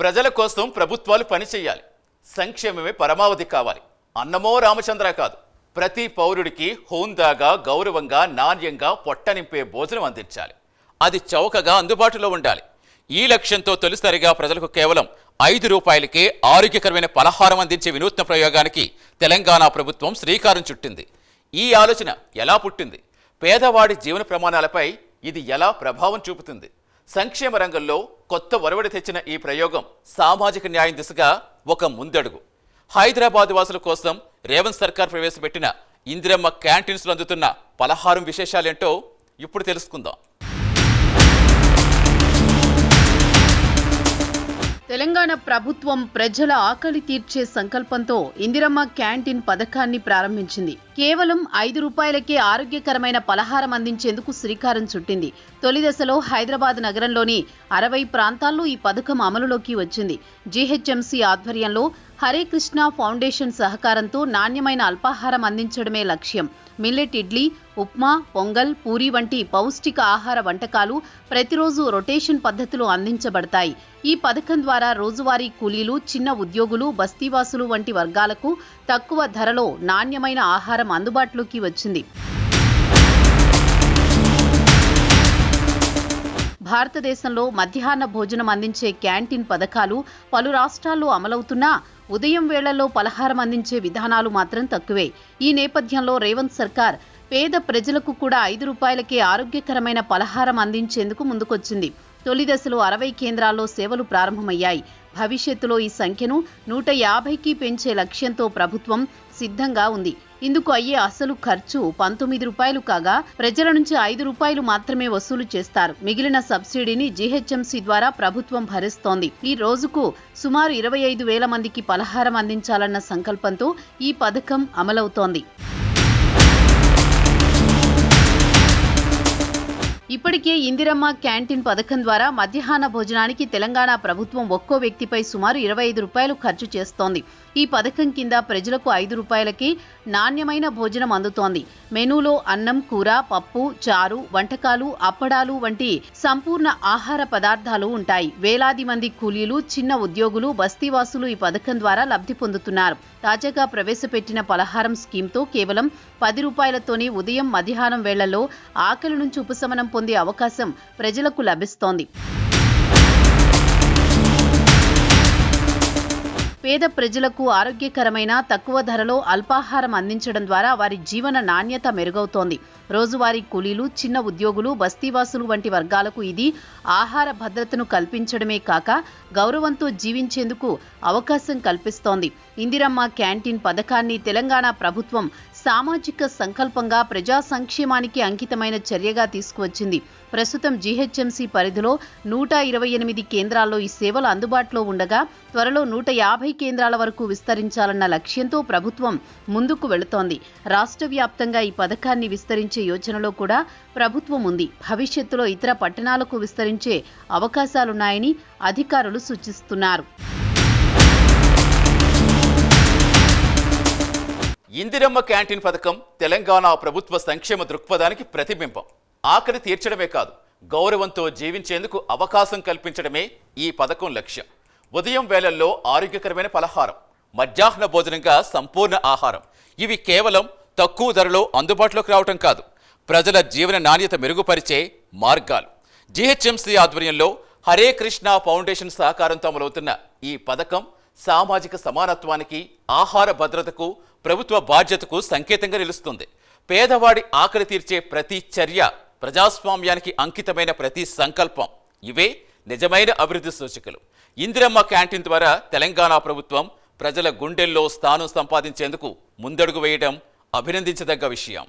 ప్రజల కోసం ప్రభుత్వాలు పనిచేయాలి. సంక్షేమమే పరమావధి కావాలి. అన్నమో రామచంద్ర కాదు, ప్రతి పౌరుడికి హోందాగా, గౌరవంగా, నాణ్యంగా పొట్ట నింపే భోజనం అందించాలి. అది చౌకగా అందుబాటులో ఉండాలి. ఈ లక్ష్యంతో తొలిసారిగా ప్రజలకు కేవలం 5 రూపాయలకే ఆరోగ్యకరమైన పలహారం అందించే వినూత్న ప్రయోగానికి తెలంగాణ ప్రభుత్వం శ్రీకారం చుట్టింది. ఈ ఆలోచన ఎలా పుట్టింది? పేదవాడి జీవన ప్రమాణాలపై ఇది ఎలా ప్రభావం చూపుతుంది? సంక్షేమ రంగంలో కొత్త ఒరవడి తెచ్చిన ఈ ప్రయోగం సామాజిక న్యాయం దిశగా ఒక ముందడుగు. హైదరాబాద్ వాసుల కోసం రేవంత్ సర్కార్ ప్రవేశపెట్టిన ఇందిరమ్మ క్యాంటీన్స్లో అందుతున్న పలహారం విశేషాలేంటో ఇప్పుడు తెలుసుకుందాం. తెలంగాణ ప్రభుత్వం ప్రజల ఆకలి తీర్చే సంకల్పంతో ఇందిరమ్మ క్యాంటీన్ పథకాన్ని ప్రారంభించింది. కేవలం 5 రూపాయలకే ఆరోగ్యకరమైన పలహారం అందించేందుకు శ్రీకారం చుట్టింది. తొలి దశలో హైదరాబాద్ నగరంలోని 60 ప్రాంతాల్లో ఈ పథకం అమలులోకి వచ్చింది. జీహెచ్ఎంసీ ఆధ్వర్యంలో హరే కృష్ణ ఫౌండేషన్ సహకారంతో నాణ్యమైన అల్పాహారం అందించడమే లక్ష్యం. మిల్లెట్ ఇడ్లీ, ఉప్మా, పొంగల్, పూరీ వంటి పౌష్టిక ఆహార వంటకాలు ప్రతిరోజు రొటేషన్ పద్ధతిలో అందించబడతాయి. ఈ పథకం ద్వారా రోజువారీ కూలీలు, చిన్న ఉద్యోగులు, బస్తీవాసులు వంటి వర్గాలకు తక్కువ ధరలో నాణ్యమైన ఆహారం అందుబాటులోకి వచ్చింది. భారతదేశంలో మధ్యాహ్న భోజనం అందించే క్యాంటీన్ పథకాలు పలు రాష్ట్రాల్లో అమలవుతున్నా ఉదయం వేళల్లో పలహారం అందించే విధానాలు మాత్రం తక్కువే. ఈ నేపథ్యంలో రేవంత్ సర్కార్ పేద ప్రజలకు కూడా 5 రూపాయలకే ఆరోగ్యకరమైన పలహారం అందించేందుకు ముందుకొచ్చింది. తొలి దశలో 60 కేంద్రాల్లో సేవలు ప్రారంభమయ్యాయి. భవిష్యత్తులో ఈ సంఖ్యను 150కి పెంచే లక్ష్యంతో ప్రభుత్వం సిద్ధంగా ఉంది. ఇందుకు అయ్యే అసలు ఖర్చు 19 రూపాయలు కాగా ప్రజల నుంచి 5 రూపాయలు మాత్రమే వసూలు చేస్తారు. మిగిలిన సబ్సిడీని జీహెచ్ఎంసీ ద్వారా ప్రభుత్వం భరిస్తోంది. ఈ రోజుకు సుమారు 25,000 మందికి పలహారం అందించాలన్న సంకల్పంతో ఈ పథకం అమలవుతోంది. ఇప్పటికే ఇందిరమ్మ క్యాంటీన్ పథకం ద్వారా మధ్యాహ్న భోజనానికి తెలంగాణ ప్రభుత్వం ఒక్కో వ్యక్తిపై సుమారు 25 రూపాయలు ఖర్చు చేస్తోంది. ఈ పథకం కింద ప్రజలకు 5 రూపాయలకి నాణ్యమైన భోజనం అందుతోంది. మెనూలో అన్నం, కూర, పప్పు, చారు, వంటకాలు, అప్పడాలు వంటి సంపూర్ణ ఆహార పదార్థాలు ఉంటాయి. వేలాది మంది కూలీలు, చిన్న ఉద్యోగులు, బస్తీవాసులు ఈ పథకం ద్వారా లబ్ధి పొందుతున్నారు. తాజాగా ప్రవేశపెట్టిన పలహారం స్కీమ్తో కేవలం 10 రూపాయలతోనే ఉదయం, మధ్యాహ్నం వేళల్లో ఆకలి నుంచి ఉపశమనం పొందే అవకాశం ప్రజలకు లభిస్తోంది. పేద ప్రజలకు ఆరోగ్యకరమైన, తక్కువ ధరలో అల్పాహారం అందించడం ద్వారా వారి జీవన నాణ్యత మెరుగవుతోంది. రోజువారీ కూలీలు, చిన్న ఉద్యోగులు, బస్తీవాసులు వంటి వర్గాలకు ఇది ఆహార భద్రతను కల్పించడమే కాక గౌరవంతో జీవించేందుకు అవకాశం కల్పిస్తోంది. ఇందిరమ్మ క్యాంటీన్ పథకాన్ని తెలంగాణ ప్రభుత్వం సామాజిక సంకల్పంగా ప్రజా సంక్షేమానికి అంకితమైన చర్యగా తీసుకువచ్చింది. ప్రస్తుతం జీహెచ్ఎంసీ పరిధిలో 128 కేంద్రాల్లో ఈ సేవలు అందుబాటులో ఉండగా త్వరలో 150 కేంద్రాల వరకు విస్తరించాలన్న లక్ష్యంతో ప్రభుత్వం ముందుకు వెళుతోంది. రాష్ట్ర వ్యాప్తంగా ఈ పథకాన్ని విస్తరించే యోచనలో కూడా ప్రభుత్వం ఉంది. భవిష్యత్తులో ఇతర పట్టణాలకు విస్తరించే అవకాశాలున్నాయని అధికారులు సూచిస్తున్నారు. ఇందిరమ్మ క్యాంటీన్ పథకం తెలంగాణ ప్రభుత్వ సంక్షేమ దృక్పథానికి ప్రతిబింబం. ఆకలి తీర్చడమే కాదు, గౌరవంతో జీవించేందుకు అవకాశం కల్పించడమే ఈ పథకం లక్ష్యం. ఉదయం వేళల్లో ఆరోగ్యకరమైన పలహారం, మధ్యాహ్న భోజనంగా సంపూర్ణ ఆహారం, ఇవి కేవలం తక్కువ ధరలో అందుబాటులోకి రావటం కాదు, ప్రజల జీవన నాణ్యత మెరుగుపరిచే మార్గాలు. జీహెచ్ఎంసీ ఆధ్వర్యంలో హరే కృష్ణ ఫౌండేషన్ సహకారంతో అమలవుతున్న ఈ పథకం సామాజిక సమానత్వానికి, ఆహార భద్రతకు, ప్రభుత్వ బాధ్యతకు సంకేతంగా నిలుస్తుంది. పేదవాడి ఆకలి తీర్చే ప్రతి చర్య, ప్రజాస్వామ్యానికి అంకితమైన ప్రతి సంకల్పం, ఇవే నిజమైన అభివృద్ధి సూచికలు. ఇందిరమ్మ క్యాంటీన్ ద్వారా తెలంగాణ ప్రభుత్వం ప్రజల గుండెల్లో స్థానం సంపాదించేందుకు ముందడుగు వేయడం అభినందించదగ్గ విషయం.